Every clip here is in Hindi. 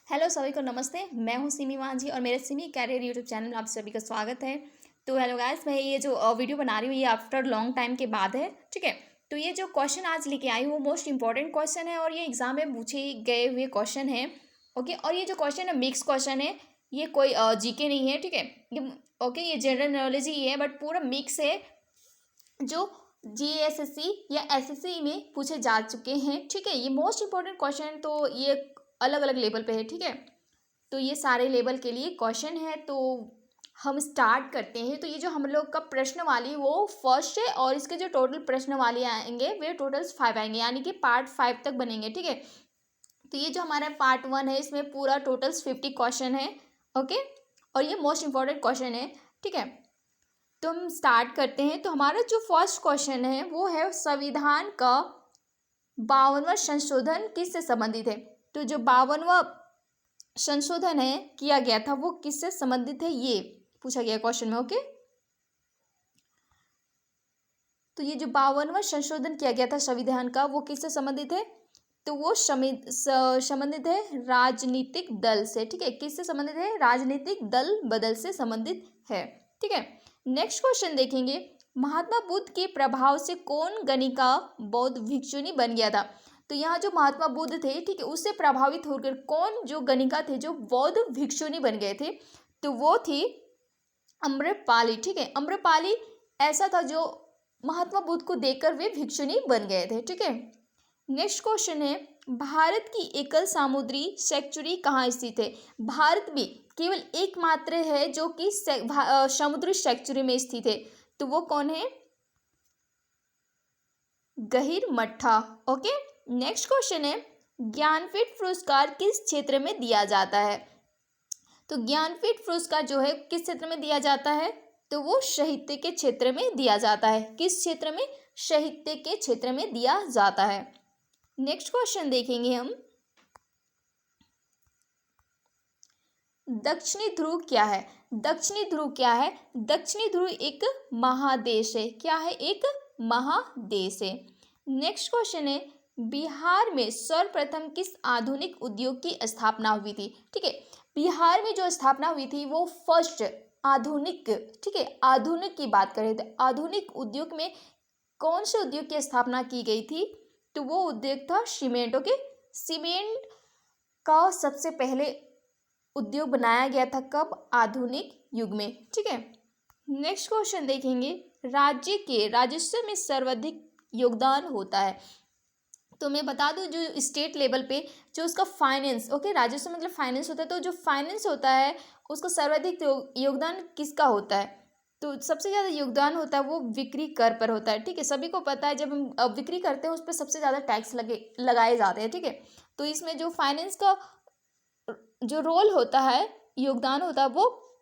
हेलो सभी को नमस्ते। मैं हूँ सिमी मांझी और मेरे सिमी कैरियर यूट्यूब चैनल में आप सभी का स्वागत है। तो हेलो गाइस, मैं ये जो वीडियो बना रही हूँ ये आफ्टर लॉन्ग टाइम के बाद है। ठीक है। तो ये जो क्वेश्चन आज लेके आई हूँ वो मोस्ट इंपॉर्टेंट क्वेश्चन है और ये एग्जाम में पूछे गए हुए क्वेश्चन है। ओके। और ये जो क्वेश्चन है मिक्स क्वेश्चन है। ये कोई जीके नहीं है। ठीक है। ये ओके, ये जनरल नॉलेज ही है बट पूरा मिक्स है जो जीएसएससी या एसएससी में पूछे जा चुके हैं। ठीक है। ये मोस्ट इंपॉर्टेंट क्वेश्चन तो ये अलग अलग लेवल पे है। ठीक है। तो ये सारे लेवल के लिए क्वेश्चन है। तो हम स्टार्ट करते हैं। तो ये जो हम लोग का प्रश्न वाली वो फर्स्ट है और इसके जो टोटल प्रश्न वाले आएंगे वे टोटल्स 5 आएंगे, यानी कि पार्ट 5 तक बनेंगे। ठीक है। तो ये जो हमारा पार्ट 1 है इसमें पूरा टोटल्स 50 क्वेश्चन है। ओके। और ये मोस्ट इंपॉर्टेंट क्वेश्चन है। ठीक है। तो हम स्टार्ट करते हैं। तो हमारा जो फर्स्ट क्वेश्चन है वो है संविधान का 52वां संशोधन किससे संबंधित है। तो जो 52वां संशोधन है किया गया था वो किससे संबंधित है ये पूछा गया क्वेश्चन में। ओके। तो ये जो 52वां संशोधन किया गया था संविधान का वो किससे संबंधित है। तो वो संबंधित है राजनीतिक दल से। ठीक है। किससे संबंधित है, राजनीतिक दल बदल से संबंधित है। ठीक है। नेक्स्ट क्वेश्चन देखेंगे, महात्मा बुद्ध के प्रभाव से कौन गणिका बौद्ध भिक्षुनी बन गया था। तो यहाँ जो महात्मा बुद्ध थे, ठीक है, उससे प्रभावित होकर कौन जो गणिका थे जो बौद्ध भिक्षुनी बन गए थे, तो वो थी अम्रपाली। ठीक है। अम्रपाली ऐसा था जो महात्मा बुद्ध को देखकर वे भिक्षुनी बन गए थे। ठीक है। नेक्स्ट क्वेश्चन है, भारत की एकल समुद्री सेंचुरी कहाँ स्थित है। भारत में केवल एकमात्र है जो कि समुद्री सेंचुरी में स्थित है। तो वो कौन है, गहीर मट्ठा। ओके। नेक्स्ट क्वेश्चन है, ज्ञानपीठ पुरस्कार किस क्षेत्र में दिया जाता है। तो ज्ञानपीठ पुरस्कार जो है किस क्षेत्र में दिया जाता है, तो वो साहित्य के क्षेत्र में दिया जाता है। किस क्षेत्र में, साहित्य के क्षेत्र में दिया जाता है। नेक्स्ट क्वेश्चन देखेंगे हम, दक्षिणी ध्रुव क्या है। दक्षिणी ध्रुव क्या है, दक्षिणी ध्रुव एक महादेश है। क्या है, एक महादेश है। नेक्स्ट क्वेश्चन है, बिहार में सर्वप्रथम किस आधुनिक उद्योग की स्थापना हुई थी। ठीक है। बिहार में जो स्थापना हुई थी वो फर्स्ट आधुनिक, ठीक है, आधुनिक की बात करें तो आधुनिक उद्योग में कौन से उद्योग की स्थापना की गई थी, तो वो उद्योग था सीमेंट। ओके। सीमेंट का सबसे पहले उद्योग बनाया गया था कब, आधुनिक युग में। ठीक है। नेक्स्ट क्वेश्चन देखेंगे, राज्य के राजस्व में सर्वाधिक योगदान होता है। तो मैं बता दूं जो स्टेट लेवल पे जो उसका फाइनेंस, ओके, राजस्व मतलब फाइनेंस होता है, तो जो फाइनेंस होता है उसका सर्वाधिक योगदान किसका होता है, तो सबसे ज़्यादा योगदान होता है वो बिक्री कर पर होता है। ठीक है। सभी को पता है जब हम बिक्री करते हैं उस पर सबसे ज़्यादा टैक्स लगाए जाते हैं। ठीक है। तो इसमें जो फाइनेंस का जो रोल होता है, योगदान होता है, वो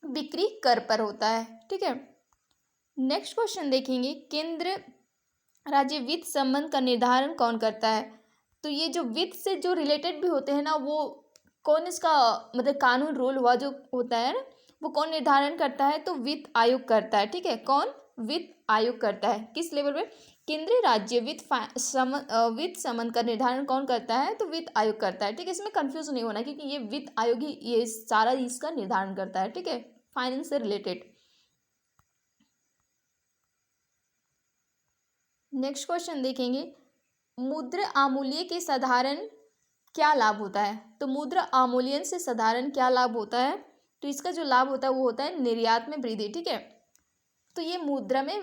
बिक्री कर पर होता है। ठीक है। नेक्स्ट क्वेश्चन देखेंगे, केंद्र राज्य वित्त संबंध का निर्धारण कौन करता है। तो ये जो वित्त से जो रिलेटेड भी होते हैं ना, वो कौन इसका मतलब कानून रूल हुआ जो होता है ना, वो कौन निर्धारण करता है, तो वित्त आयोग करता है। ठीक है। कौन, वित्त आयोग करता है। किस लेवल पे, केंद्रीय राज्य वित्त संबंध का निर्धारण कौन करता है, तो वित्त आयोग करता है। ठीक है। इसमें कंफ्यूज नहीं होना क्योंकि ये वित्त आयोग ही ये सारा इसका निर्धारण करता है। ठीक है। फाइनेंस से रिलेटेड। नेक्स्ट क्वेश्चन देखेंगे, मुद्रा अवमूल्यन के साधारण क्या लाभ होता है। तो मुद्रा अवमूल्यन से साधारण क्या लाभ होता है, तो इसका जो लाभ होता है वो होता है निर्यात में वृद्धि। ठीक है। तो ये मुद्रा में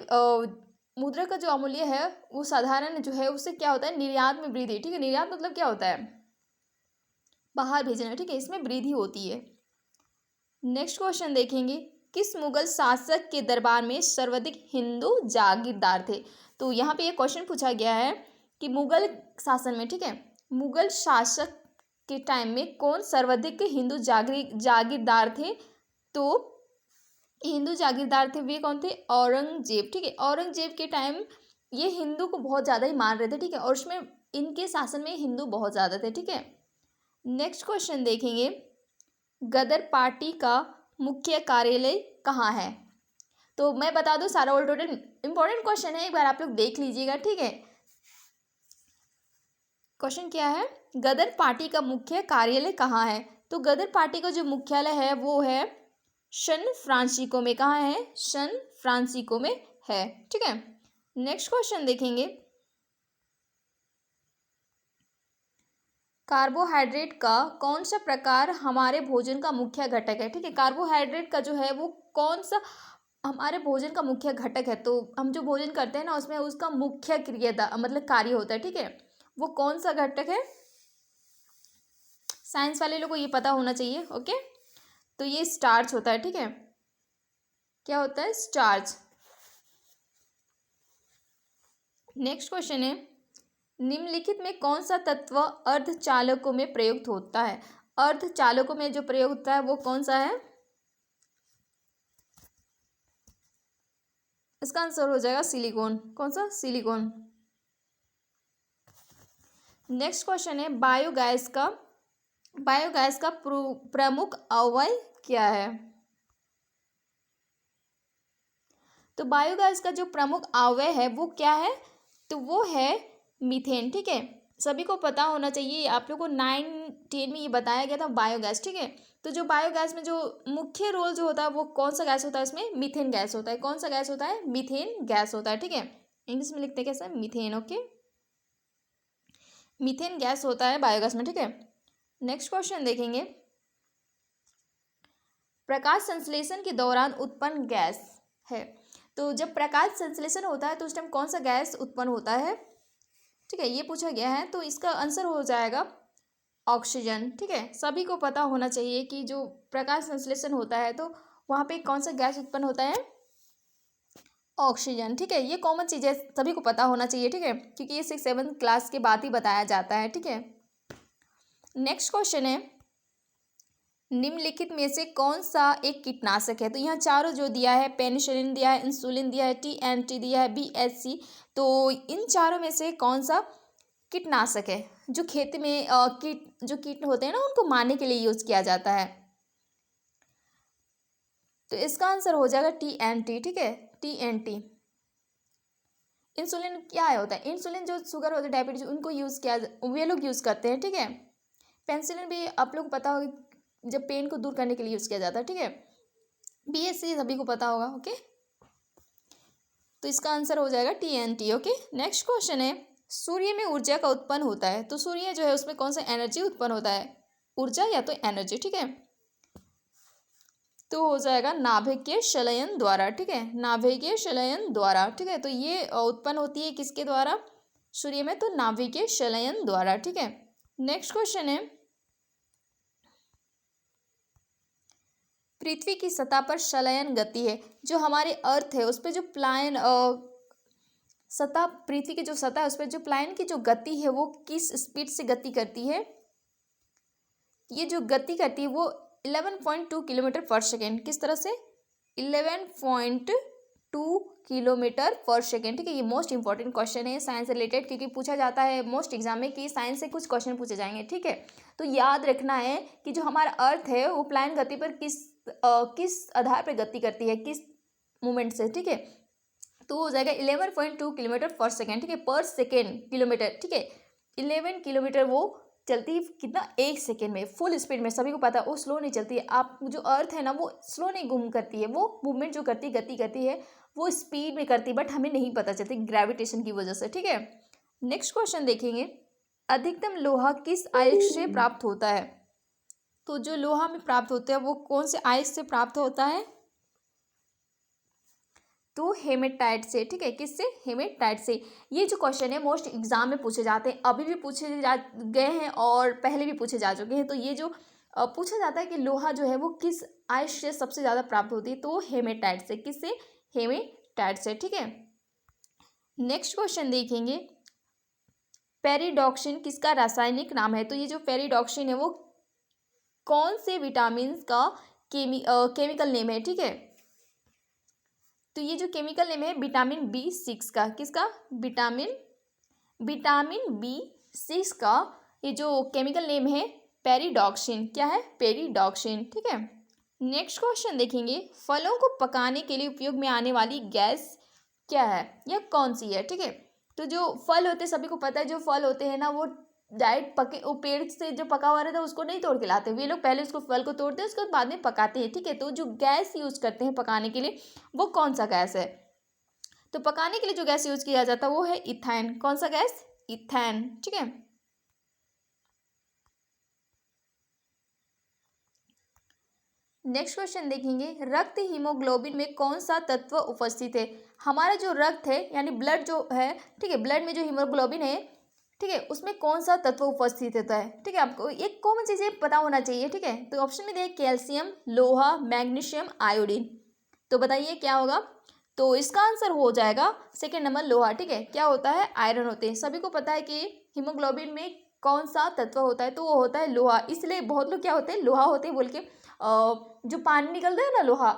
मुद्रा का जो अवमूल्य है वो साधारण जो है उससे क्या होता है, निर्यात में वृद्धि। ठीक है। निर्यात मतलब क्या होता है, बाहर भेजना। ठीक है। इसमें वृद्धि होती है। नेक्स्ट क्वेश्चन देखेंगे, किस मुगल शासक के दरबार में सर्वाधिक हिंदू जागीरदार थे। तो यहाँ पे ये क्वेश्चन पूछा गया है कि मुगल शासन में, ठीक है, मुगल शासक के टाइम में कौन सर्वाधिक हिंदू जागीरदार थे। तो हिंदू जागीरदार थे वे कौन थे, औरंगजेब। ठीक है। औरंगजेब के टाइम ये हिंदू को बहुत ज़्यादा ही मान रहे थे। ठीक है। और उसमें इनके शासन में हिंदू बहुत ज़्यादा थे। ठीक है। नेक्स्ट क्वेश्चन देखेंगे, गदर पार्टी का मुख्य कार्यालय कहाँ है। तो मैं बता दूं सारा ऑल टोटल इंपॉर्टेंट क्वेश्चन है, एक बार आप लोग देख लीजिएगा। ठीक है। क्वेश्चन क्या है, गदर पार्टी का मुख्य कार्यालय कहाँ है? तो गदर पार्टी का जो मुख्यालय है वो है सैन फ्रांसिस्को में। कहाँ है? सैन फ्रांसिस्को में है। ठीक है, नेक्स्ट क्वेश्चन देखेंगे, कार्बोहाइड्रेट का कौन सा प्रकार हमारे भोजन का मुख्य घटक है? ठीक है, कार्बोहाइड्रेट का जो है वो कौन सा हमारे भोजन का मुख्य घटक है? तो हम जो भोजन करते हैं ना उसमें उसका मुख्य क्रिया मतलब कार्य होता है। ठीक है, वो कौन सा घटक है? साइंस वाले लोगों को ये पता होना चाहिए। ओके, तो ये स्टार्च होता है। ठीक है, क्या होता है? स्टार्च। नेक्स्ट क्वेश्चन है, निम्नलिखित में कौन सा तत्व अर्धचालकों में प्रयुक्त होता है? अर्धचालकों में जो प्रयोग होता है वो कौन सा है? इसका आंसर हो जाएगा सिलिकॉन। कौन सा? सिलिकॉन। नेक्स्ट क्वेश्चन है, बायोगैस का प्रमुख अवयव क्या है? तो बायोगैस का जो प्रमुख अवयव है वो क्या है? तो वो है मीथेन। ठीक है, सभी को पता होना चाहिए, आप लोगों को 9-10 में ये बताया गया था बायोगैस। ठीक है, तो जो बायोगैस में जो मुख्य रोल जो होता है वो कौन सा गैस होता है? उसमें मीथेन गैस होता है। कौन सा गैस होता है? मीथेन गैस होता है। ठीक है, इंग्लिश में लिखते हैं कैसे? मीथेन। ओके, मीथेन गैस होता है बायोगैस में। ठीक है, नेक्स्ट क्वेश्चन देखेंगे, प्रकाश संश्लेषण के दौरान उत्पन्न गैस है। तो जब प्रकाश संश्लेषण होता है तो उस टाइम कौन सा गैस उत्पन्न होता है? ठीक है, ये पूछा गया है, तो इसका आंसर हो जाएगा ऑक्सीजन। ठीक है, सभी को पता होना चाहिए कि जो प्रकाश संश्लेषण होता है तो वहाँ पे कौन सा गैस उत्पन्न होता है? ऑक्सीजन। ठीक है, ये कॉमन चीज़ है, सभी को पता होना चाहिए। ठीक है, क्योंकि ये 6-7 क्लास के बाद ही बताया जाता है। ठीक है, नेक्स्ट क्वेश्चन है, निम्नलिखित में से कौन सा एक कीटनाशक है? तो यहाँ चारों जो दिया है, पेनिसिलिन दिया है, इंसुलिन दिया है, TNT दिया है, BHC, तो इन चारों में से कौन सा कीटनाशक है जो खेती में कीट होते हैं ना उनको मारने के लिए यूज किया जाता है? तो इसका आंसर हो जाएगा TNT। ठीक है, TNT। इंसुलिन क्या है होता है? इंसुलिन जो शुगर होता है, डायबिटीज, उनको यूज किया, वे लोग यूज करते हैं। ठीक है, पेनिसिलिन भी आप लोग को पता होगा, जब पेन को दूर करने के लिए यूज किया जाता है। ठीक है, BHC सभी को पता होगा। ओके, तो इसका आंसर हो जाएगा TNT। ओके, नेक्स्ट क्वेश्चन है, सूर्य में ऊर्जा का उत्पन्न होता है, तो सूर्य जो है उसमें कौन सा एनर्जी उत्पन्न होता है? ऊर्जा या तो एनर्जी। ठीक है, तो हो जाएगा नाभिकीय संलयन द्वारा। ठीक है, नाभिकीय संलयन द्वारा। ठीक है, तो ये उत्पन्न होती है किसके द्वारा? सूर्य में, तो नाभिकीय संलयन द्वारा। ठीक है, नेक्स्ट क्वेश्चन है, पृथ्वी की सतह पर संलयन गति है, जो हमारे अर्थ है उस पर जो प्लायन सतह, पृथ्वी की जो सतह है उस पर जो प्लायन की जो गति है वो किस स्पीड से गति करती है? ये जो गति करती है वो 11.2 किलोमीटर पर सेकेंड। किस तरह से? 11.2 किलोमीटर पर सेकेंड। ठीक है, ये मोस्ट इंपॉर्टेंट क्वेश्चन है साइंस रिलेटेड, क्योंकि पूछा जाता है मोस्ट एग्जाम में कि साइंस से कुछ क्वेश्चन पूछे जाएंगे। ठीक है, तो याद रखना है कि जो हमारा अर्थ है वो प्लायन गति पर किस आधार पर गति करती है, किस मूवमेंट से। ठीक है, तो हो जाएगा 11.2 किलोमीटर पर सेकेंड। ठीक है, पर सेकेंड किलोमीटर। ठीक है, 11 किलोमीटर वो चलती है कितना? 1 सेकेंड में, फुल स्पीड में। सभी को पता है वो स्लो नहीं चलती है। आप जो अर्थ है ना वो स्लो नहीं घूम करती है, वो मूवमेंट जो करती है, गति करती है, वो स्पीड में करती है, बट हमें नहीं पता चलती ग्रेविटेशन की वजह से। ठीक है, नेक्स्ट क्वेश्चन देखेंगे, अधिकतम लोहा किस आयस्क से प्राप्त होता है? तो जो लोहा में प्राप्त होता है वो कौन से आयस्क से प्राप्त होता है? तो हेमेटाइट से। ठीक है, किससे? हेमेटाइट से। ये जो क्वेश्चन है मोस्ट एग्जाम में पूछे जाते हैं, अभी भी पूछे जा गए हैं और पहले भी पूछे जा चुके हैं। तो ये जो पूछा जाता है कि लोहा जो है वो किस आयस्क से सबसे ज़्यादा प्राप्त होती है? तो हेमेटाइट से। किससे? हेमेटाइट से। ठीक है, नेक्स्ट क्वेश्चन देखेंगे, पेरिडॉक्सिन किसका रासायनिक नाम है? तो ये जो पेरिडॉक्सिन है वो कौन से विटामिन का केमिकल नेम है? ठीक है, तो ये जो केमिकल नेम है विटामिन B6 का। किसका? विटामिन B6 का ये जो केमिकल नेम है पेरिडॉक्सिन। क्या है? पेरिडॉक्सिन। ठीक है, नेक्स्ट क्वेश्चन देखेंगे, फलों को पकाने के लिए उपयोग में आने वाली गैस क्या है? यह कौन सी है? ठीक है, तो जो फल होते हैं सभी को पता है, जो फल होते हैं ना वो डायरेक्ट पके वो पेड़ से जो पका हुआ रहता है उसको नहीं तोड़ के लाते, वे लोग पहले उसको फल को तोड़ते हैं, उसके बाद में पकाते हैं, ठीक है। तो जो गैस यूज करते हैं पकाने के लिए वो कौन सा गैस है? तो पकाने के लिए जो गैस यूज किया जाता है वो है इथेन। कौन सा गैस? इथेन, ठीक है। नेक्स्ट क्वेश्चन देखेंगे, रक्त हीमोग्लोबिन में कौन सा तत्व उपस्थित है? हमारा जो रक्त है यानी ब्लड जो है, ठीक है, ब्लड में जो हीमोग्लोबिन है, ठीक है, उसमें कौन सा तत्व उपस्थित होता है? ठीक है, आपको एक कॉमन चीजें पता होना चाहिए, ठीक है। तो ऑप्शन में देखिए कैल्शियम, लोहा, मैग्नीशियम, आयोडीन। तो बताइए क्या होगा? तो इसका आंसर हो जाएगा सेकेंड नंबर लोहा, ठीक है। क्या होता है? आयरन होते हैं। सभी को पता है कि हीमोग्लोबिन में कौन सा तत्व होता है, तो वो होता है लोहा। इसलिए बहुत लोग क्या होते हैं, लोहा होते हैं बोल के जो पानी निकलता है ना, लोहा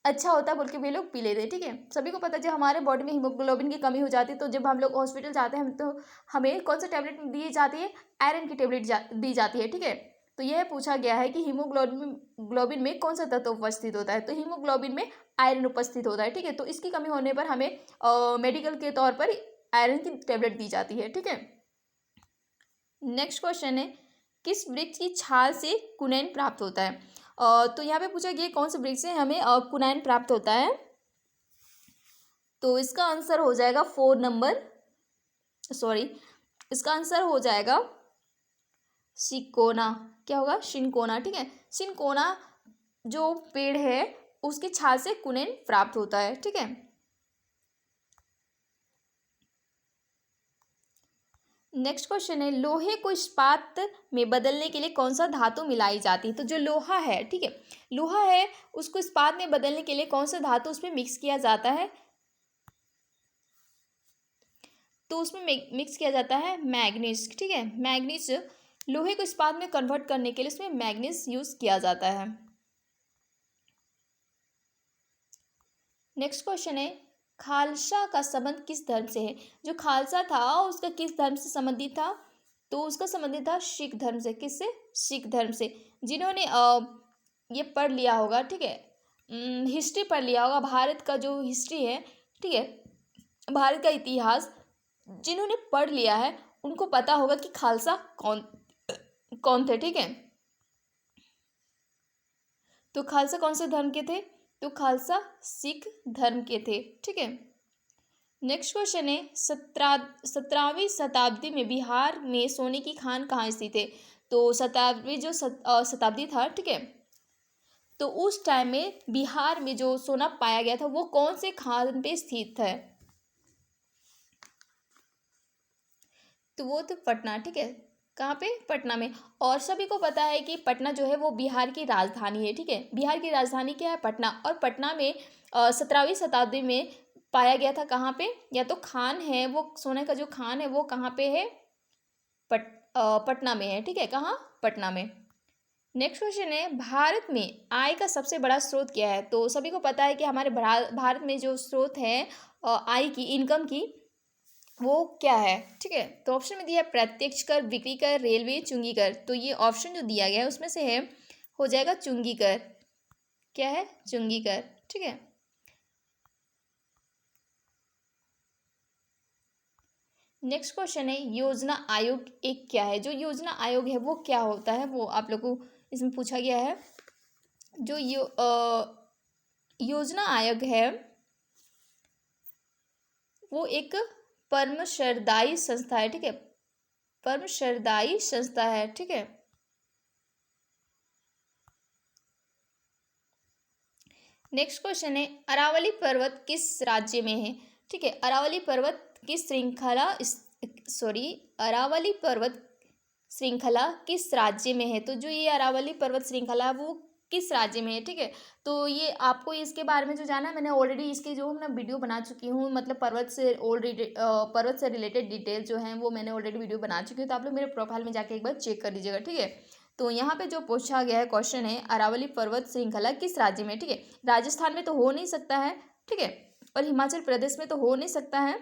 अच्छा होता है बोल के वे लोग पी लेते हैं, ठीक है। सभी को पता है जब हमारे बॉडी में हीमोग्लोबिन की कमी हो जाती है तो जब हम लोग हॉस्पिटल जाते हैं तो हमें कौन सा टैबलेट दी जाती है? आयरन की टैबलेट दी जाती है, ठीक है। तो यह पूछा गया है कि हीमोग्लोबिन में कौन सा तत्व उपस्थित होता है? तो हीमोग्लोबिन में आयरन उपस्थित होता है, ठीक है। तो इसकी कमी होने पर हमें मेडिकल के तौर पर आयरन की टैबलेट दी जाती है, ठीक है। नेक्स्ट क्वेश्चन है, किस वृक्ष की छाल से कुनैन प्राप्त होता है? तो यहाँ पे पूछा गया कौन से वृक्ष से हमें कुनैन प्राप्त होता है? तो इसका आंसर हो जाएगा इसका आंसर हो जाएगा सिकोना। क्या होगा? शिनकोना, ठीक है। शिनकोना जो पेड़ है उसकी छाल से कुनैन प्राप्त होता है, ठीक है। नेक्स्ट क्वेश्चन है, लोहे को इस्पात में बदलने के लिए कौन सा धातु मिलाई जाती है? तो जो लोहा है, ठीक है, लोहा है उसको इस्पात में बदलने के लिए कौन सा धातु उसमें मिक्स किया जाता है? तो उसमें मिक्स किया जाता है मैग्नीज, ठीक है। मैग्नीज लोहे को इस्पात में कन्वर्ट करने के लिए उसमें मैग्नीज यूज किया जाता है। नेक्स्ट क्वेश्चन है, खालसा का संबंध किस धर्म से है? जो खालसा था उसका किस धर्म से संबंधित था? तो उसका संबंधित था सिख धर्म से। किससे? सिख धर्म से। जिन्होंने ये पढ़ लिया होगा, ठीक है, हिस्ट्री पढ़ लिया होगा, भारत का जो हिस्ट्री है, ठीक है, भारत का इतिहास जिन्होंने पढ़ लिया है उनको पता होगा कि खालसा कौन कौन थे, ठीक है। तो खालसा कौन से धर्म के थे? तो खालसा सिख धर्म के थे, ठीक है। नेक्स्ट क्वेश्चन है, 17वीं शताब्दी में बिहार में सोने की खान कहाँ स्थित है? तो 17वीं जो शताब्दी था, ठीक है, तो उस टाइम में बिहार में जो सोना पाया गया था वो कौन से खान पे स्थित है? तो वो तो पटना, ठीक है। कहाँ पे? पटना में। और सभी को पता है कि पटना जो है वो बिहार की राजधानी है, ठीक है। बिहार की राजधानी क्या है? पटना। और पटना में 17वीं शताब्दी में पाया गया था। कहाँ पे? या तो खान है, वो सोने का जो खान है वो कहाँ पे है? पटना में है, ठीक है। कहाँ? पटना में। नेक्स्ट क्वेश्चन है, भारत में आय का सबसे बड़ा स्रोत क्या है? तो सभी को पता है कि हमारे भारत में जो स्रोत है आय की, इनकम की, वो क्या है, ठीक है। तो ऑप्शन में दिया है प्रत्यक्ष कर, बिक्री कर, रेलवे, चुंगी कर। तो ये ऑप्शन जो दिया गया है उसमें से है, हो जाएगा चुंगी कर। क्या है? चुंगी कर, ठीक है। नेक्स्ट क्वेश्चन है, योजना आयोग एक क्या है? जो योजना आयोग है वो क्या होता है वो आप लोग को इसमें पूछा गया है। जो योजना आयोग है वो एक परमशरदायी संस्था है, ठीक है। परमशरदायी संस्था है, ठीक है। नेक्स्ट क्वेश्चन है, अरावली पर्वत किस राज्य में है? ठीक है, अरावली पर्वत की श्रृंखला अरावली पर्वत श्रृंखला किस राज्य में है? तो जो ये अरावली पर्वत श्रृंखला वो किस राज्य में है, ठीक है। तो ये आपको इसके बारे में जो जाना है, मैंने ऑलरेडी इसके जो मैं वीडियो बना चुकी हूँ, मतलब पर्वत से रिलेटेड डिटेल जो हैं वो मैंने ऑलरेडी वीडियो बना चुकी हूँ। तो आप लोग मेरे प्रोफाइल में जाके एक बार चेक कर लीजिएगा, ठीक है। तो यहाँ पे जो पूछा गया है क्वेश्चन है, अरावली पर्वत श्रृंखला किस राज्य में, ठीक है। राजस्थान में तो हो नहीं सकता है, ठीक है, और हिमाचल प्रदेश में तो हो नहीं सकता है।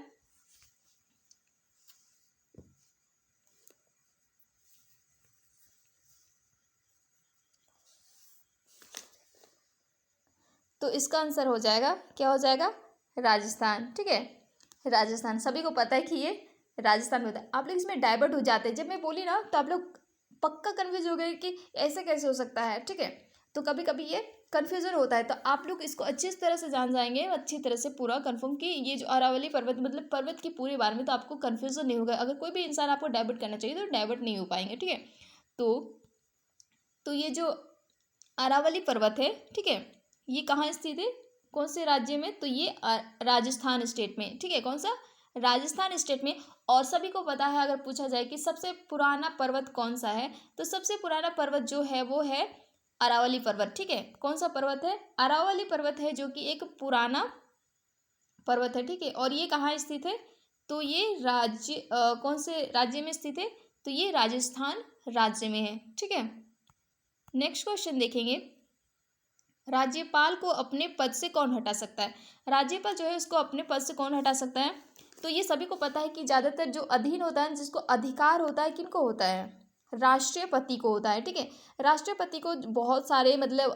तो इसका आंसर हो जाएगा, क्या हो जाएगा? राजस्थान, ठीक है। राजस्थान, सभी को पता है कि ये राजस्थान में होता है। आप लोग इसमें डाइवर्ट हो जाते हैं, जब मैं बोली ना तो आप लोग पक्का कन्फ्यूज हो गए कि ऐसे कैसे हो सकता है, ठीक है। तो कभी कभी ये कन्फ्यूजन होता है, तो आप लोग इसको अच्छी तरह से जान जाएंगे, अच्छी तरह से पूरा कंफर्म कि ये जो अरावली पर्वत मतलब पर्वत की पूरे बारे में, तो आपको कन्फ्यूजन नहीं होगा। अगर कोई भी इंसान आपको डाइवर्ट करना चाहिए तो डाइवर्ट नहीं हो पाएंगे, ठीक है। तो ये जो अरावली पर्वत है, ठीक है, ये कहाँ स्थित है, कौन से राज्य में, तो ये राजस्थान स्टेट में, ठीक है। कौन सा, राजस्थान स्टेट में। और सभी को पता है, अगर पूछा जाए कि सबसे पुराना पर्वत कौन सा है, तो सबसे पुराना पर्वत जो है वो है अरावली पर्वत, ठीक है। कौन सा पर्वत है, अरावली पर्वत है, जो कि एक पुराना पर्वत है, ठीक है। और ये कहाँ स्थित है, तो ये राज्य कौन से राज्य में स्थित है, तो ये राजस्थान राज्य में है, ठीक है। नेक्स्ट क्वेश्चन देखेंगे, राज्यपाल को अपने पद से कौन हटा सकता है। राज्यपाल जो है उसको अपने पद से कौन हटा सकता है, तो ये सभी को पता है कि ज़्यादातर जो अधीन होता है, जिसको अधिकार होता है, किनको होता है, राष्ट्रपति को होता है, ठीक है। राष्ट्रपति को बहुत सारे मतलब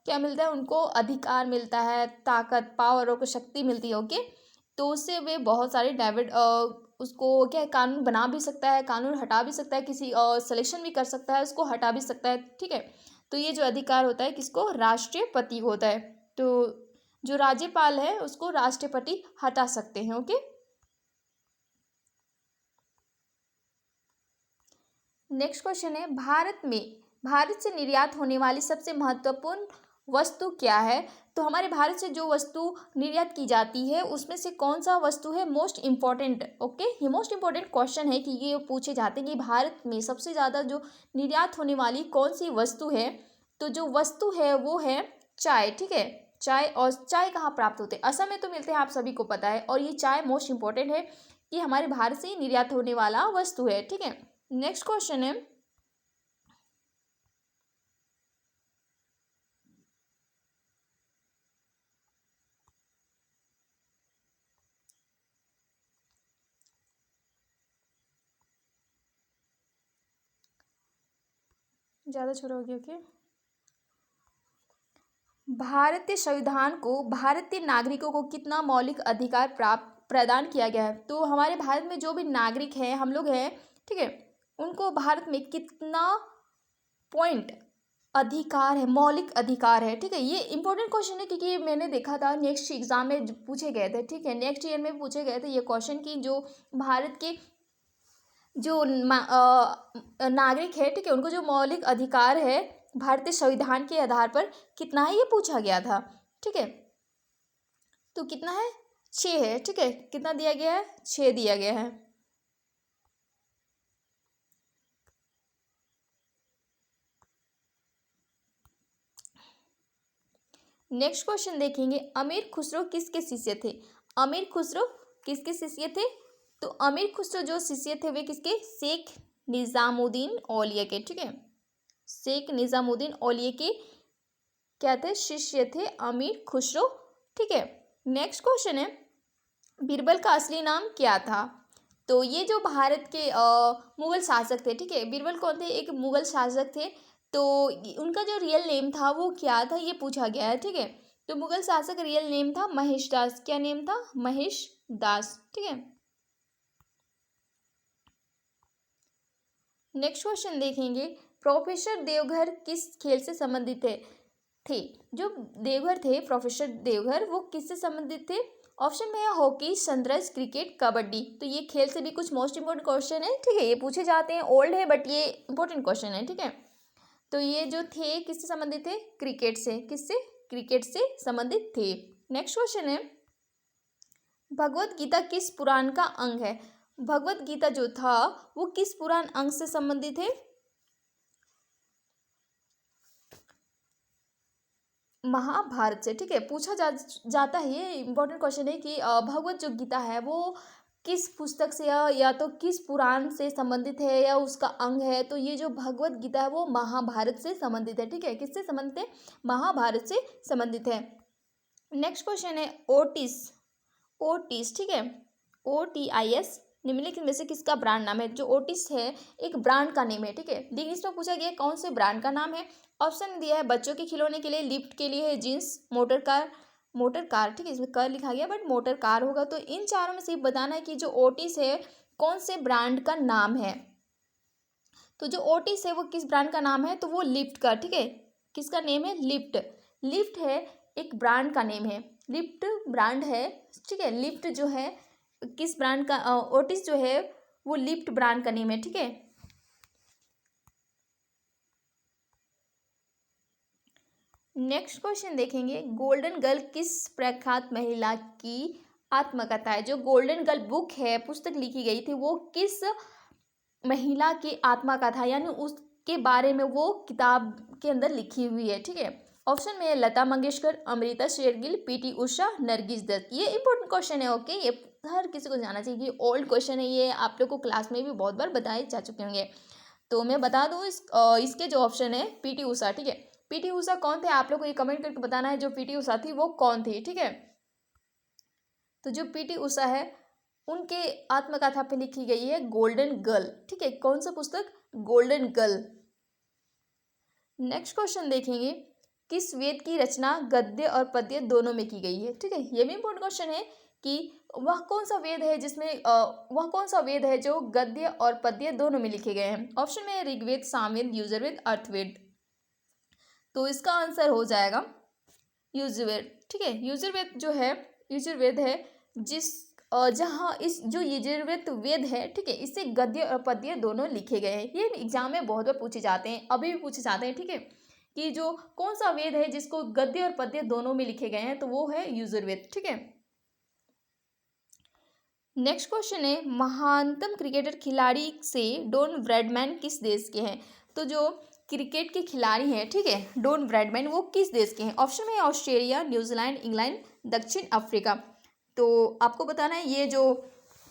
क्या मिलता है, उनको अधिकार मिलता है, ताकत, पावर और शक्ति मिलती है, ओके। तो उससे वे बहुत सारे डाइवर्ट उसको क्या है, कानून बना भी सकता है, कानून हटा भी सकता है, किसी सिलेक्शन भी कर सकता है, उसको हटा भी सकता है, ठीक है। तो ये जो अधिकार होता है किसको, राष्ट्रपति को होता है। तो जो राज्यपाल है उसको राष्ट्रपति हटा सकते हैं, ओके। नेक्स्ट क्वेश्चन है, भारत से निर्यात होने वाली सबसे महत्वपूर्ण वस्तु क्या है। तो हमारे भारत से जो वस्तु निर्यात की जाती है उसमें से कौन सा वस्तु है मोस्ट इम्पॉर्टेंट, ओके। ये मोस्ट इम्पॉर्टेंट क्वेश्चन है कि ये पूछे जाते हैं कि भारत में सबसे ज़्यादा जो निर्यात होने वाली कौन सी वस्तु है। तो जो वस्तु है वो है चाय, ठीक है। चाय, और चाय कहाँ प्राप्त होते हैं, असम में तो मिलते हैं, आप सभी को पता है। और ये चाय मोस्ट इम्पॉर्टेंट है कि हमारे भारत से ही निर्यात होने वाला वस्तु है, ठीक है। नेक्स्ट क्वेश्चन है, ज़्यादा छोटा हो गया, ओके। भारतीय संविधान को भारतीय नागरिकों को कितना मौलिक अधिकार प्राप्त प्रदान किया गया है। तो हमारे भारत में जो भी नागरिक हैं, हम लोग हैं, ठीक है, उनको भारत में कितना पॉइंट अधिकार है, मौलिक अधिकार है, ठीक है। ये इंपॉर्टेंट क्वेश्चन है क्योंकि मैंने देखा था नेक्स्ट एग्जाम में पूछे गए थे, ठीक है, नेक्स्ट ईयर में पूछे गए थे ये क्वेश्चन कि जो भारत के जो नागरिक है, ठीक है, उनको जो मौलिक अधिकार है भारतीय संविधान के आधार पर कितना है, ये पूछा गया था, ठीक है। तो कितना है, 6 है, ठीक है। कितना दिया गया है, 6 दिया गया है। नेक्स्ट क्वेश्चन देखेंगे, अमीर खुसरो किसके शिष्य थे। अमीर खुसरो किसके शिष्य थे, तो अमीर खुसरो जो शिष्य थे वे किसके, शेख निजामुद्दीन औलिया के, ठीक है। शेख निजामुद्दीन औलिया के क्या थे, शिष्य थे अमीर खुसरो, ठीक है। नेक्स्ट क्वेश्चन है, बीरबल का असली नाम क्या था। तो ये जो भारत के मुगल शासक थे, ठीक है, बीरबल कौन थे, एक मुगल शासक थे। तो उनका जो रियल नेम था वो क्या था, ये पूछा गया है, ठीक है। तो मुगल शासक रियल नेम था महेश दास, क्या नेम था, महेश दास, ठीक है। नेक्स्ट क्वेश्चन देखेंगे, प्रोफेसर देवघर किस खेल से संबंधित थे। जो देवघर थे, प्रोफेसर देवघर, वो किससे संबंधित थे। ऑप्शन में है हॉकी, शतरंज, क्रिकेट, कबड्डी। तो ये खेल से भी कुछ मोस्ट इंपोर्टेंट क्वेश्चन है, ठीक है, ये पूछे जाते हैं, ओल्ड है बट ये इंपॉर्टेंट क्वेश्चन है, ठीक है। तो ये जो थे किससे संबंधित थे, क्रिकेट से, किससे, क्रिकेट से संबंधित थे। नेक्स्ट क्वेश्चन है, भगवत गीता किस पुराण का अंग है। भगवत गीता जो था वो किस पुराण अंग से संबंधित है, महाभारत से, ठीक है। पूछा जाता है, ये इंपॉर्टेंट क्वेश्चन है कि भगवत जो गीता है वो किस पुस्तक से या तो किस पुराण से संबंधित है या उसका अंग है। तो ये जो भगवत गीता है वो महाभारत से संबंधित है, ठीक है। किससे संबंधित है, महाभारत से संबंधित है। नेक्स्ट क्वेश्चन है, ओटिस, ओटिस, ठीक है, OTIS निम्नलिखित में से किसका ब्रांड नाम है। जो ओटिस है एक ब्रांड का नेम है, ठीक है। इंग्लिश में पूछा गया कौन से ब्रांड का नाम है। ऑप्शन दिया है बच्चों के खिलौने के लिए, लिफ्ट के लिए है जींस, मोटर कार, ठीक है, इसमें कार लिखा गया बट मोटर कार होगा। तो इन चारों में से बताना है कि जो ओटिस है कौन से ब्रांड का नाम है? तो जो ओटिस है वो किस ब्रांड का नाम है? तो वो लिफ्ट का, ठीक है, किसका नेम है? लिफ्ट। लिफ्ट है एक ब्रांड का नेम है, लिफ्ट ब्रांड है, ठीक है। लिफ्ट जो है किस ब्रांड का, ओटिस जो है वो लिफ्ट ब्रांड का नेम है, ठीक है। नेक्स्ट क्वेश्चन देखेंगे, गोल्डन गर्ल किस प्रख्यात महिला की आत्मकथा है? जो गोल्डन गर्ल बुक है, पुस्तक लिखी गई थी, वो किस महिला की आत्मकथा यानी उसके बारे में वो किताब के अंदर लिखी हुई है, ठीक है। ऑप्शन में है लता मंगेशकर, अमृता शेरगिल, पीटी उषा, नरगिस दत्त। ये इंपॉर्टेंट क्वेश्चन है, ओके, ये हर किसी को जाना चाहिए। ओल्ड क्वेश्चन है, ये आप लोग को क्लास में भी बहुत बार बताए जा चुके होंगे। तो मैं बता दूं इसके जो ऑप्शन है पीटी उषा, ठीक है। पीटी उषा कौन थे? आप लोग को ये कमेंट करके बताना है, जो पीटी उषा थी वो कौन थी, ठीक है। तो जो पीटी उषा है उनके आत्मकथा पे लिखी गई है गोल्डन गर्ल, ठीक है। कौन सा पुस्तक? Golden girl. नेक्स्ट क्वेश्चन देखेंगे, किस वेद की रचना गद्य और पद्य दोनों में की गई है, ठीक है। ये भी इंपॉर्टेंट क्वेश्चन है कि वह कौन सा वेद है जिसमें वह कौन सा वेद है जो गद्य और पद्य दोनों में लिखे गए हैं? ऑप्शन में है ऋग्वेद, सामवेद, यजुर्वेद, अर्थवेद। तो इसका आंसर हो जाएगा यजुर्वेद, ठीक है। यजुर्वेद जो है, यजुर्वेद है जिस जहाँ इस जो यजुर्वेद वेद है, ठीक है, इससे गद्य और पद्य दोनों लिखे गए हैं। ये एग्जाम में बहुत बार पूछे जाते हैं, अभी भी पूछे जाते हैं, ठीक है, कि जो कौन सा वेद है जिसको गद्य और पद्य दोनों में लिखे गए हैं, तो वो है यजुर्वेद, ठीक है। नेक्स्ट क्वेश्चन है, महानतम क्रिकेटर खिलाड़ी से डॉन ब्रैडमैन किस देश के हैं? तो जो क्रिकेट के खिलाड़ी हैं, ठीक है, डॉन ब्रैडमैन, वो किस देश के हैं? ऑप्शन में है ऑस्ट्रेलिया, न्यूजीलैंड, इंग्लैंड, दक्षिण अफ्रीका। तो आपको बताना है ये जो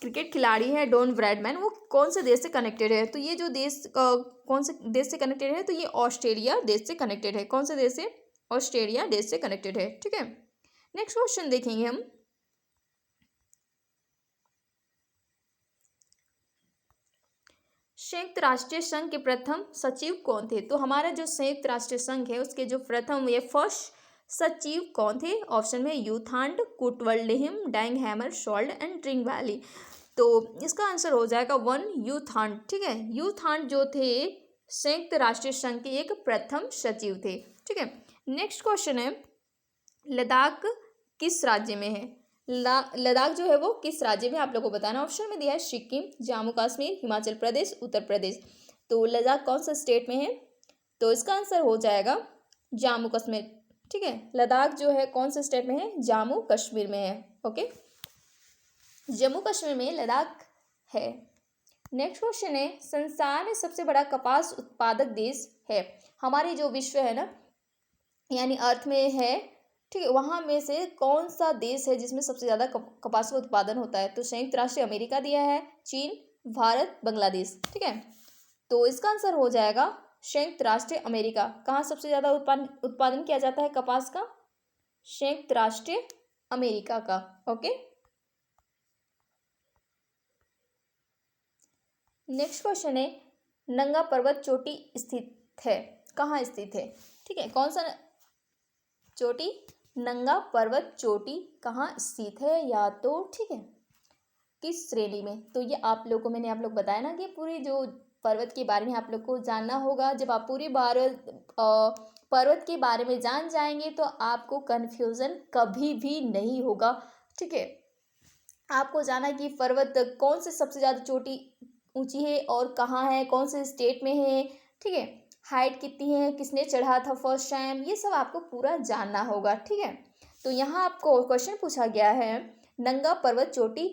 क्रिकेट खिलाड़ी है डॉन ब्रैडमैन वो कौन से देश से कनेक्टेड है? तो ये जो देश कौन से देश से कनेक्टेड है? तो ये ऑस्ट्रेलिया देश से कनेक्टेड है। कौन से देश से? ऑस्ट्रेलिया देश से कनेक्टेड है, ठीक है। नेक्स्ट क्वेश्चन देखेंगे हम, संयुक्त राष्ट्र संघ के प्रथम सचिव कौन थे? तो हमारा जो संयुक्त राष्ट्र संघ है उसके जो प्रथम ये फर्स्ट सचिव कौन थे? ऑप्शन में यूथांड, कुटवल्डेहिम, डैंग हैमर, शॉल्ड एंड ट्रिंग वैली। तो इसका आंसर हो जाएगा वन, यूथांड, ठीक है। यूथांड जो थे संयुक्त राष्ट्र संघ के एक प्रथम सचिव थे, ठीक है। नेक्स्ट क्वेश्चन है, लद्दाख किस राज्य में है? लद्दाख जो है वो किस राज्य में, आप लोगों को बताना। ऑप्शन में दिया है सिक्किम, जम्मू कश्मीर, हिमाचल प्रदेश, उत्तर प्रदेश। तो लद्दाख कौन सा स्टेट में है? तो इसका आंसर हो जाएगा जम्मू कश्मीर, ठीक है। लद्दाख जो है कौन से स्टेट में है? जम्मू कश्मीर में है, ओके, जम्मू कश्मीर में लद्दाख है। नेक्स्ट क्वेश्चन है, संसार में सबसे बड़ा कपास उत्पादक देश है? हमारी जो विश्व है ना, यानी अर्थ में है, ठीक है, वहाँ में से कौन सा देश है जिसमें सबसे ज़्यादा कपास का उत्पादन होता है? तो संयुक्त राष्ट्र अमेरिका दिया है, चीन, भारत, बांग्लादेश, ठीक है। तो इसका आंसर हो जाएगा संयुक्त राष्ट्र अमेरिका। कहाँ सबसे ज़्यादा उत्पादन किया जाता है कपास का? संयुक्त राष्ट्र अमेरिका का, ओके। नेक्स्ट क्वेश्चन है, नंगा पर्वत चोटी स्थित है, कहाँ स्थित है? ठीक है, कौन सा चोटी? नंगा पर्वत चोटी कहाँ स्थित है? या तो ठीक है किस श्रेणी में? तो ये आप लोग को मैंने आप लोग बताया ना कि पूरी जो पर्वत के बारे में आप लोग को जानना होगा। जब आप पूरी पर्वत के बारे में जान जाएंगे तो आपको कन्फ्यूज़न कभी भी नहीं होगा, ठीक है। आपको जाना कि पर्वत कौन से सबसे ज़्यादा चोटी ऊंची है और कहाँ है, कौन से स्टेट में है, ठीक है, हाइट कितनी है, किसने चढ़ा था फर्स्ट टाइम, ये सब आपको पूरा जानना होगा, ठीक है। तो यहाँ आपको क्वेश्चन पूछा गया है, नंगा पर्वत चोटी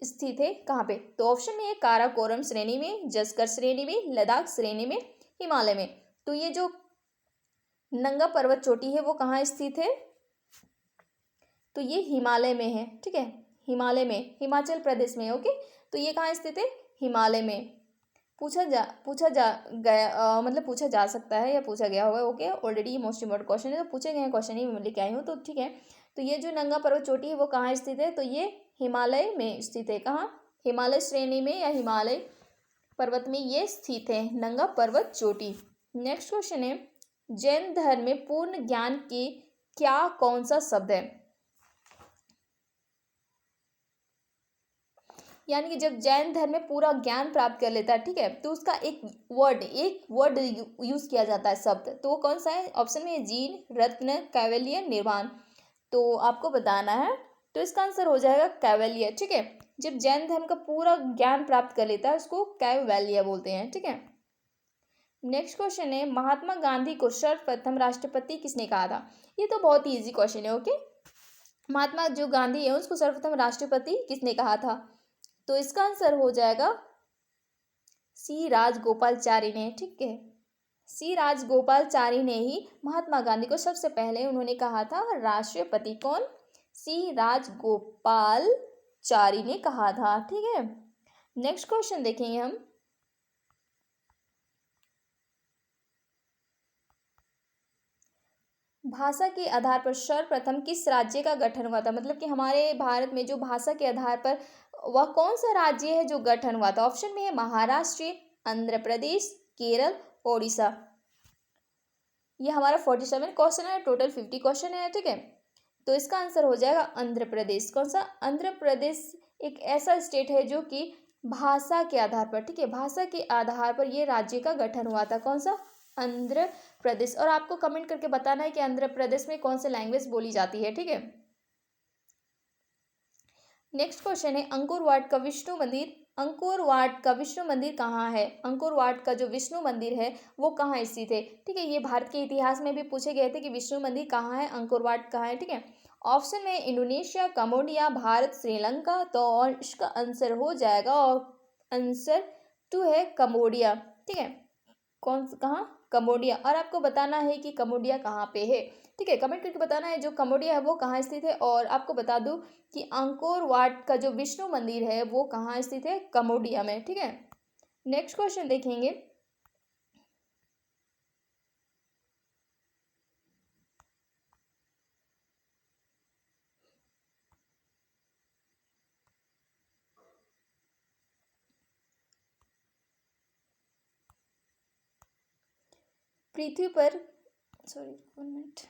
स्थित है कहाँ पे? तो ऑप्शन में है काराकोरम श्रेणी में, जस्कर श्रेणी में, लद्दाख श्रेणी में, हिमालय में। तो ये जो नंगा पर्वत चोटी है वो कहाँ स्थित है? तो ये हिमालय में है, ठीक है, हिमालय में, हिमाचल प्रदेश में, ओके। तो ये कहाँ स्थित है? हिमालय में। पूछा जा सकता है या पूछा गया होगा, okay. Already most important question है, तो पूछे गए क्वेश्चन ही मैं लेके आई हूँ, तो ठीक है। तो ये जो नंगा पर्वत चोटी है वो कहाँ स्थित है? तो ये हिमालय में स्थित है। कहाँ? हिमालय श्रेणी में या हिमालय पर्वत में ये स्थित है नंगा पर्वत चोटी। नेक्स्ट क्वेश्चन है, जैन धर्म में पूर्ण ज्ञान के क्या कौन सा शब्द है? यानी कि जब जैन धर्म में पूरा ज्ञान प्राप्त कर लेता है, ठीक है, तो उसका एक वर्ड यूज किया जाता है शब्द, तो वो कौन सा है? ऑप्शन में जीन, रत्न, कैवलियर, निर्वाण। तो आपको बताना है, तो इसका आंसर हो जाएगा कैवलियर, ठीक है। जब जैन धर्म का पूरा ज्ञान प्राप्त कर लेता है उसको कैवलियर बोलते हैं, ठीक है। नेक्स्ट क्वेश्चन है, महात्मा गांधी को सर्वप्रथम राष्ट्रपति किसने कहा था? ये तो बहुत ही इजी क्वेश्चन है, ओके। महात्मा जो गांधी है उसको सर्वप्रथम राष्ट्रपति किसने कहा था? तो इसका आंसर हो जाएगा सी राजगोपालचारी ने, ठीक है। सी राजगोपालचारी ने ही महात्मा गांधी को सबसे पहले उन्होंने कहा था राष्ट्रपति। कौन? सी राजगोपालचारी ने कहा था, ठीक है। नेक्स्ट क्वेश्चन देखेंगे हम, भाषा के आधार पर सर्वप्रथम किस राज्य का गठन हुआ था? मतलब कि हमारे भारत में जो भाषा के आधार पर वह कौन सा राज्य है जो गठन हुआ था? ऑप्शन में है महाराष्ट्र, आंध्र प्रदेश, केरल, ओडिशा। ये हमारा 47 क्वेश्चन है, टोटल 50 क्वेश्चन है, ठीक है। तो इसका आंसर हो जाएगा आंध्र प्रदेश। कौन सा? आंध्र प्रदेश एक ऐसा स्टेट है जो कि भाषा के आधार पर, ठीक है, भाषा के आधार पर ये राज्य का गठन हुआ था। कौन सा? आंध्र प्रदेश। और आपको कमेंट करके बताना है कि आंध्र प्रदेश में कौन सी लैंग्वेज बोली जाती है, ठीक है। नेक्स्ट क्वेश्चन है, अंकोर वाट का विष्णु मंदिर कहाँ है? अंकोर वाट का जो विष्णु मंदिर है वो कहाँ स्थित है? ठीक है, ये भारत के इतिहास में भी पूछे गए थे कि विष्णु मंदिर कहाँ है, अंकोर वाट कहाँ है, ठीक है। ऑप्शन में इंडोनेशिया, कम्बोडिया, भारत, श्रीलंका। तो और इसका आंसर हो जाएगा, और आंसर 2 है कम्बोडिया, ठीक है। कौन कहाँ? कम्बोडिया। और आपको बताना है कि कम्बोडिया कहाँ पे है, ठीक है, कमेंट करके बताना है जो कम्बोडिया है वो कहाँ स्थित है। और आपको बता दूं कि अंकोर वाट का जो विष्णु मंदिर है वो कहाँ स्थित है? कम्बोडिया में, ठीक है। नेक्स्ट क्वेश्चन देखेंगे, पृथ्वी पर, सॉरी 1 मिनट,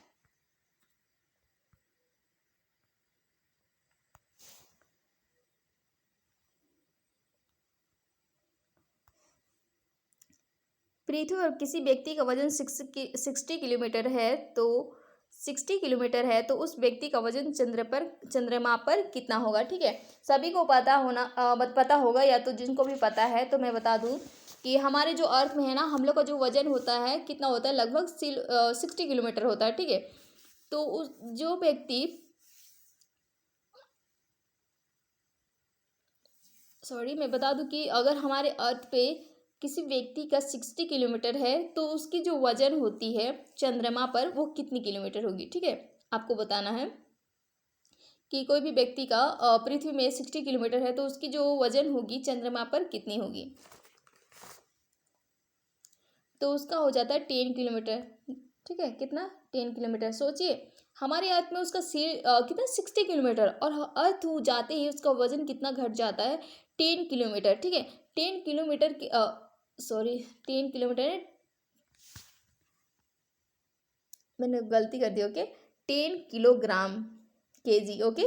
पृथ्वी पर किसी व्यक्ति का वजन 60 किलोमीटर है, तो 60 किलोमीटर है तो उस व्यक्ति का वजन चंद्रमा पर कितना होगा? ठीक है, सभी को पता होगा, या तो जिनको भी पता है तो मैं बता दूं कि हमारे जो अर्थ में है ना, हम लोग का जो वजन होता है कितना होता है? लगभग 60 किलोमीटर होता है, ठीक है। तो उस जो व्यक्ति, सॉरी मैं बता दूं कि अगर हमारे अर्थ पे किसी व्यक्ति का 60 किलोमीटर है तो उसकी जो वजन होती है चंद्रमा पर वो कितनी किलोमीटर होगी, ठीक है। आपको बताना है कि कोई भी व्यक्ति का पृथ्वी में 60 किलोमीटर है तो उसकी जो वजन होगी चंद्रमा पर कितनी होगी? तो उसका हो जाता है 10 किलोमीटर, ठीक है। कितना? 10 किलोमीटर। सोचिए हमारे अर्थ में उसका सिर कितना 60 किलोमीटर, और अर्थ हो जाते ही उसका वजन कितना घट जाता है? 10 किलोमीटर, ठीक है। 10 किलोमीटर की सॉरी 10 किलोमीटर है, मैंने गलती कर दी, ओके। 10 kilogram KG, okay.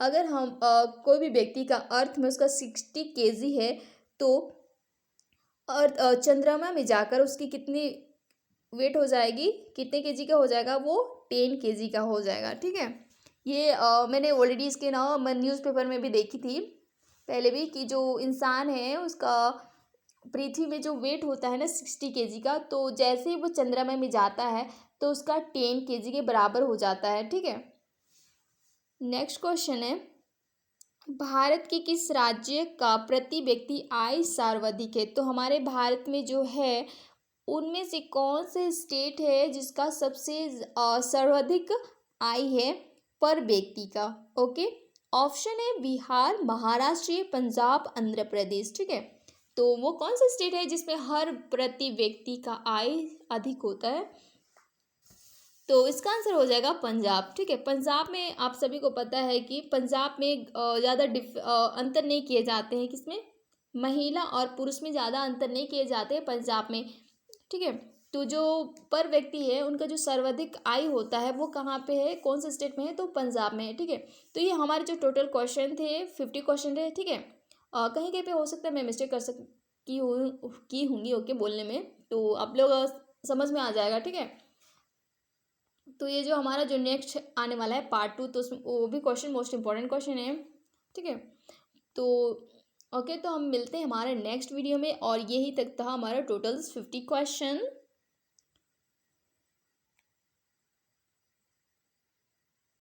अगर हम कोई भी व्यक्ति का अर्थ में उसका 60 केजी है तो अर्थ चंद्रमा में जाकर उसकी कितनी वेट हो जाएगी, कितने केजी का हो जाएगा? वो 10 केजी का हो जाएगा, ठीक है। ये मैंने ऑलरेडी इसके ना मैं न्यूज़पेपर में भी देखी थी पहले भी कि जो इंसान है उसका पृथ्वी में जो वेट होता है ना 60 केजी का, तो जैसे ही वो चंद्रमा में जाता है तो उसका 10 केजी के बराबर हो जाता है, ठीक है। नेक्स्ट क्वेश्चन है, भारत के किस राज्य का प्रति व्यक्ति आय सर्वाधिक है? तो हमारे भारत में जो है उनमें से कौन से स्टेट है जिसका सबसे सर्वाधिक आय है पर व्यक्ति का? ओके, ऑप्शन है बिहार, महाराष्ट्र, पंजाब, आंध्र प्रदेश, ठीक है। तो वो कौन सा स्टेट है जिसमें हर प्रति व्यक्ति का आय अधिक होता है? तो इसका आंसर हो जाएगा पंजाब, ठीक है। पंजाब में आप सभी को पता है कि पंजाब में ज़्यादा अंतर नहीं किए जाते हैं, किसमें? महिला और पुरुष में ज़्यादा अंतर नहीं किए जाते हैं पंजाब में, ठीक है। तो जो पर व्यक्ति है उनका जो सर्वाधिक आय होता है वो कहाँ पे है, कौन से स्टेट में है? तो पंजाब में है, ठीक है। तो ये हमारे जो टोटल क्वेश्चन थे 50 क्वेश्चन थे, ठीक है। कहीं कहीं पे हो सकता है मैं मिस्टेक की होंगी ओके बोलने में, तो आप लोग समझ में आ जाएगा, ठीक है। तो ये जो हमारा जो नेक्स्ट आने वाला है पार्ट 2, तो उसमें वो भी क्वेश्चन मोस्ट इंपॉर्टेंट क्वेश्चन है, ठीक है। तो ओके, तो हम मिलते हैं हमारे नेक्स्ट वीडियो में, और यही तक था हमारा टोटल 50 क्वेश्चन।